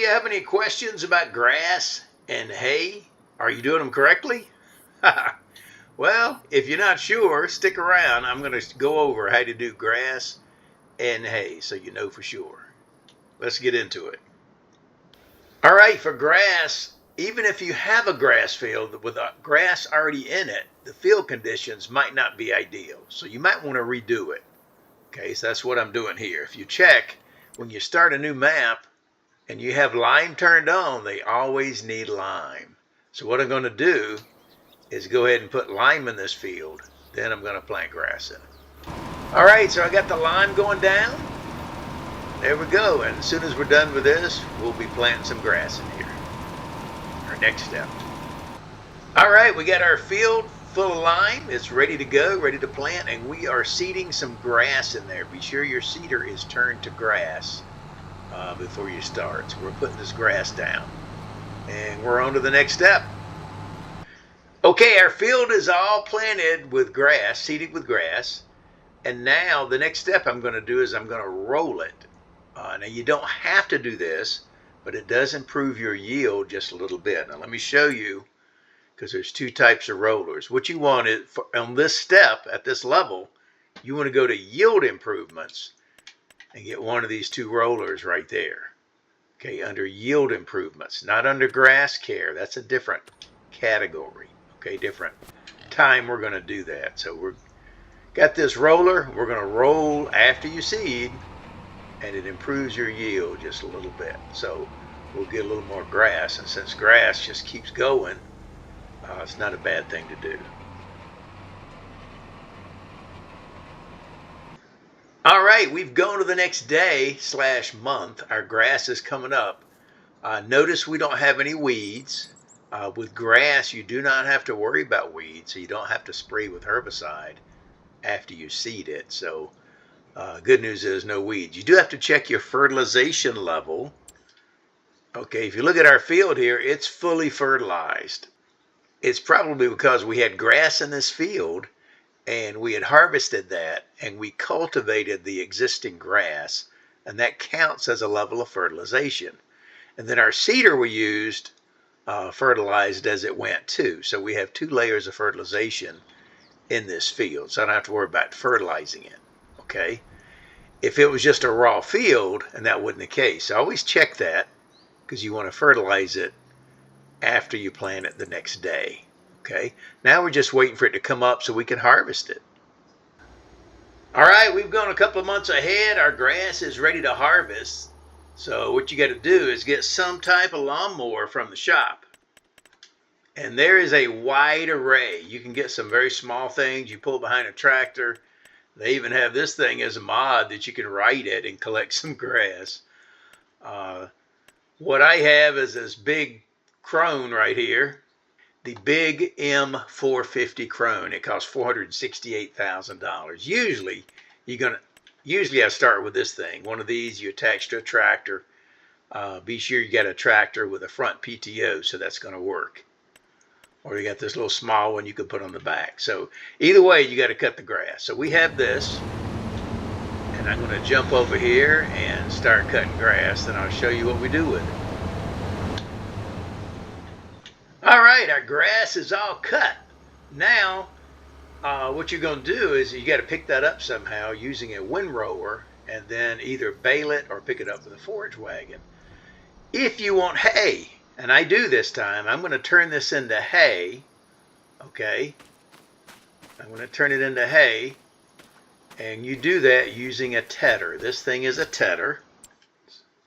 you have any questions about grass and hay? Are you doing them correctly? Well, if you're not sure, stick around. I'm going to go over how to do grass and hay so you know for sure. Let's get into it. All right, for grass, even if you have a grass field with grass already in it, the field conditions might not be ideal. So you might want to redo it. Okay, so that's what I'm doing here. If you check, when you start a new map and you have lime turned on, they always need lime. So what I'm going to do is go ahead and put lime in this field. Then I'm going to plant grass in it. All right, so I got the lime going down. There we go. And as soon as we're done with this, we'll be planting some grass in here. Our next step. All right, we got our field full of lime. It's ready to go, ready to plant, and we are seeding some grass in there. Be sure your seeder is turned to grass before you start. So we're putting this grass down, and we're on to the next step. Okay, our field is all planted with grass, seeded with grass, and now the next step I'm going to do is I'm going to roll it. Now you don't have to do this, but it does improve your yield just a little bit. Now let me show you, because there's two types of rollers. What you want is, on this step, at this level, you want to go to yield improvements and get one of these two rollers right there. Okay, under yield improvements, not under grass care. That's a different category. Okay, different time we're going to do that. So we're got this roller. We're going to roll after you seed, and it improves your yield just a little bit. So we'll get a little more grass, and since grass just keeps going, it's not a bad thing to do. All right, we've gone to the next day / month. Our grass is coming up. Notice we don't have any weeds. With grass, you do not have to worry about weeds, so you don't have to spray with herbicide after you seed it. So good news is no weeds. You do have to check your fertilization level. Okay, if you look at our field here, it's fully fertilized. It's probably because we had grass in this field and we had harvested that and we cultivated the existing grass, and that counts as a level of fertilization. And then our seeder we used fertilized as it went too. So we have 2 layers of fertilization in this field, so I don't have to worry about fertilizing it. Okay, if it was just a raw field, and that wasn't the case, always check that, because you want to fertilize it after you plant it the next day. Okay, now we're just waiting for it to come up so we can harvest it. All right, we've gone a couple of months ahead. Our grass is ready to harvest. So what you got to do is get some type of lawnmower from the shop. And there is a wide array. You can get some very small things you pull behind a tractor. They even have this thing as a mod that you can ride it and collect some grass. What I have is this big crone right here, the big M450 crone. It costs $468,000. Usually I start with this thing. One of these you attach to a tractor. Be sure you got a tractor with a front PTO, so that's going to work. Or you got this little small one you can put on the back. So either way, you got to cut the grass. So we have this, and I'm going to jump over here and start cutting grass, then I'll show you what we do with it. All right, our grass is all cut. Now, what you're going to do is you got to pick that up somehow using a windrower, and then either bale it or pick it up with a forage wagon. If you want hay, and I do this time, I'm going to turn this into hay. Okay, I'm going to turn it into hay, and you do that using a tedder. This thing is a tedder.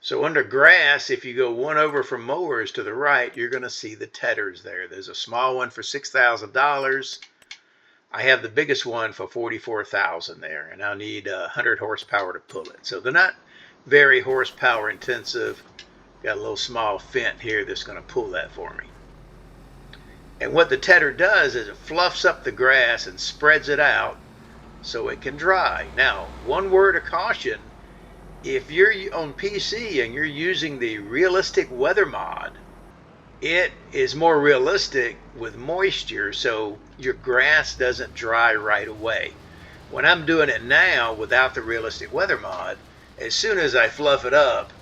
So under grass, if you go one over from mowers to the right, you're going to see the tedders there. There's a small one for $6,000. I have the biggest one for $44,000 there, and I'll need 100 horsepower to pull it. So they're not very horsepower intensive. Got a little small fent here that's going to pull that for me. And what the tedder does is it fluffs up the grass and spreads it out so it can dry. Now, one word of caution. If you're on PC and you're using the realistic weather mod, it is more realistic with moisture, so your grass doesn't dry right away. When I'm doing it now without the realistic weather mod, as soon as I fluff it up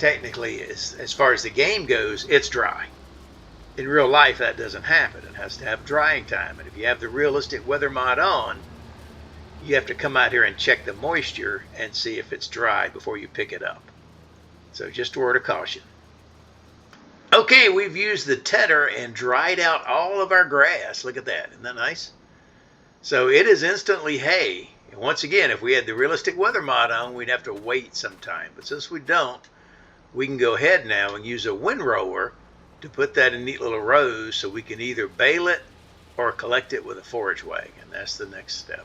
technically, as far as the game goes, it's dry. In real life, that doesn't happen. It has to have drying time. And if you have the realistic weather mod on, you have to come out here and check the moisture and see if it's dry before you pick it up. So just a word of caution. Okay, we've used the tedder and dried out all of our grass. Look at that. Isn't that nice? So it is instantly hay. And once again, if we had the realistic weather mod on, we'd have to wait some time. But since we don't, we can go ahead now and use a windrower to put that in neat little rows so we can either bale it or collect it with a forage wagon. That's the next step.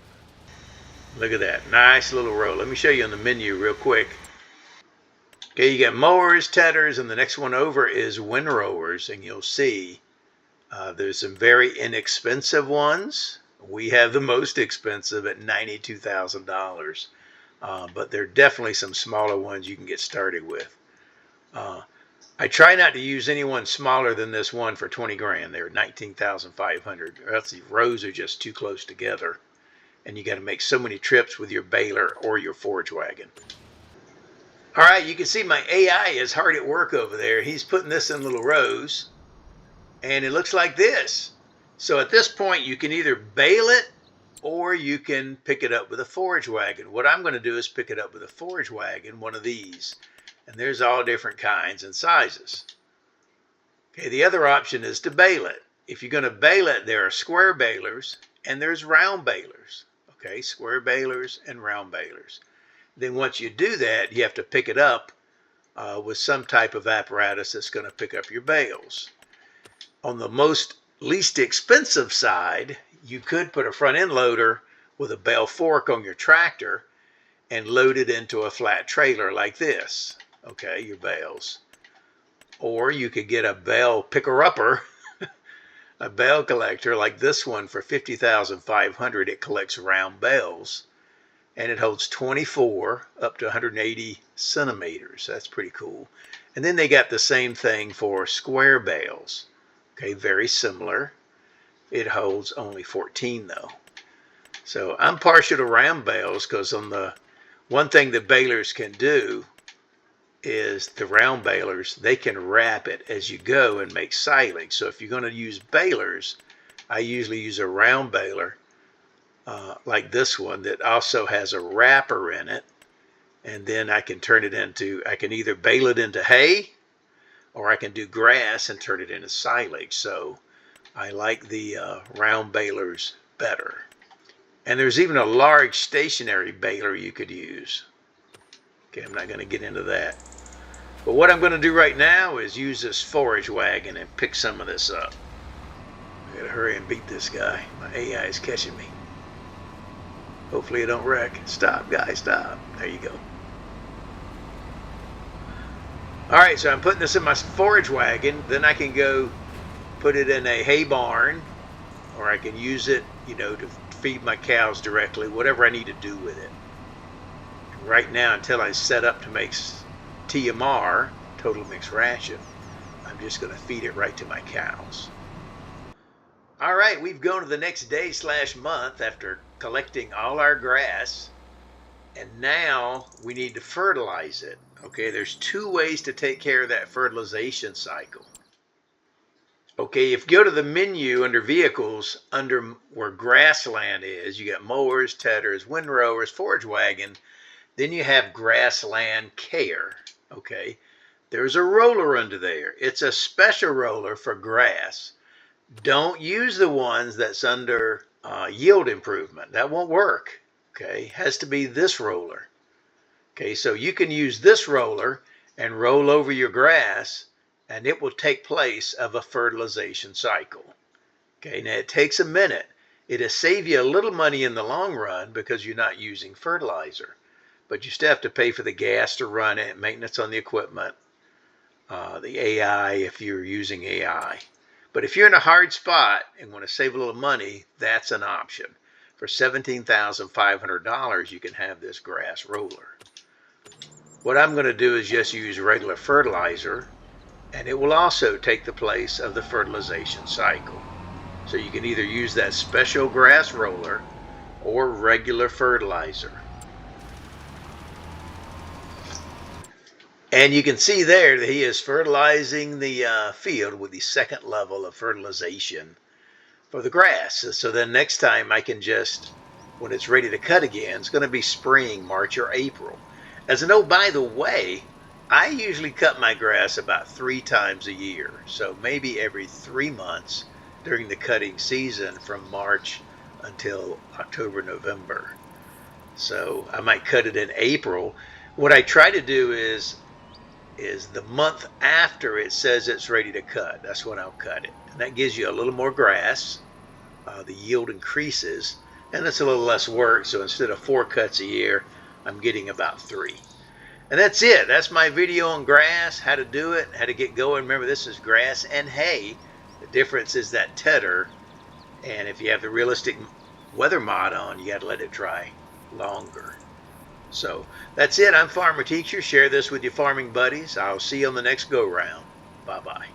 Look at that. Nice little row. Let me show you on the menu real quick. Okay, you got mowers, tedders, and the next one over is windrowers. And you'll see there's some very inexpensive ones. We have the most expensive at $92,000. But there are definitely some smaller ones you can get started with. I try not to use anyone smaller than this one for 20 grand. They're 19,500, or else the rows are just too close together. And you got to make so many trips with your baler or your forage wagon. All right, you can see my AI is hard at work over there. He's putting this in little rows, and it looks like this. So at this point, you can either bale it or you can pick it up with a forage wagon. What I'm going to do is pick it up with a forage wagon, one of these. And there's all different kinds and sizes. Okay, the other option is to bale it. If you're going to bale it, there are square balers and there's round balers. Okay, square balers and round balers. Then once you do that, you have to pick it up with some type of apparatus that's going to pick up your bales. On the least expensive side, you could put a front end loader with a bale fork on your tractor and load it into a flat trailer like this. Okay, your bales. Or you could get a bale picker-upper, a bale collector like this one for $50,500. It collects round bales, and it holds 24 up to 180 centimeters. That's pretty cool. And then they got the same thing for square bales. Okay, very similar. It holds only 14 though. So I'm partial to round bales because on the one thing the balers can do is the round balers, they can wrap it as you go and make silage. So if you're going to use balers, I usually use a round baler like this one that also has a wrapper in it. And then I can turn it into, I can either bale it into hay or I can do grass and turn it into silage. So I like the round balers better. And there's even a large stationary baler you could use. Okay, I'm not going to get into that. But what I'm going to do right now is use this forage wagon and pick some of this up. I got to hurry and beat this guy. My AI is catching me. Hopefully it don't wreck. Stop, guys, stop. There you go. All right, so I'm putting this in my forage wagon. Then I can go put it in a hay barn, or I can use it, to feed my cows directly, whatever I need to do with it. And right now, until I set up to make TMR, total mixed ration, I'm just going to feed it right to my cows. All right, we've gone to the next day/month after collecting all our grass, and now we need to fertilize it. Okay, there's two ways to take care of that fertilization cycle. Okay, if you go to the menu under vehicles, under where grassland is, you got mowers, tedders, windrowers, forage wagon, then you have grassland care. Okay, there's a roller under there. It's a special roller for grass. Don't use the ones that's under yield improvement. That won't work. Okay, it has to be this roller. Okay, so you can use this roller and roll over your grass, and it will take place of a fertilization cycle. Okay, now it takes a minute. It'll save you a little money in the long run because you're not using fertilizer. But you still have to pay for the gas to run it, maintenance on the equipment, the AI if you're using AI. But if you're in a hard spot and want to save a little money, that's an option. For $17,500, you can have this grass roller. What I'm going to do is just use regular fertilizer, and it will also take the place of the fertilization cycle. So you can either use that special grass roller or regular fertilizer. And you can see there that he is fertilizing the field with the second level of fertilization for the grass. So then next time I can just, when it's ready to cut again, it's going to be spring, March or April. As a note, by the way, I usually cut my grass about 3 times a year. So maybe every 3 months during the cutting season from March until October, November. So I might cut it in April. What I try to do is the month after it says it's ready to cut. That's when I'll cut it. And that gives you a little more grass. The yield increases, and it's a little less work. So instead of 4 cuts a year, I'm getting about 3. And that's it. That's my video on grass, how to do it, how to get going. Remember, this is grass and hay. The difference is that tedder. And if you have the realistic weather mod on, you got to let it dry longer. So that's it. I'm Farmer Teacher. Share this with your farming buddies. I'll see you on the next go round. Bye-bye.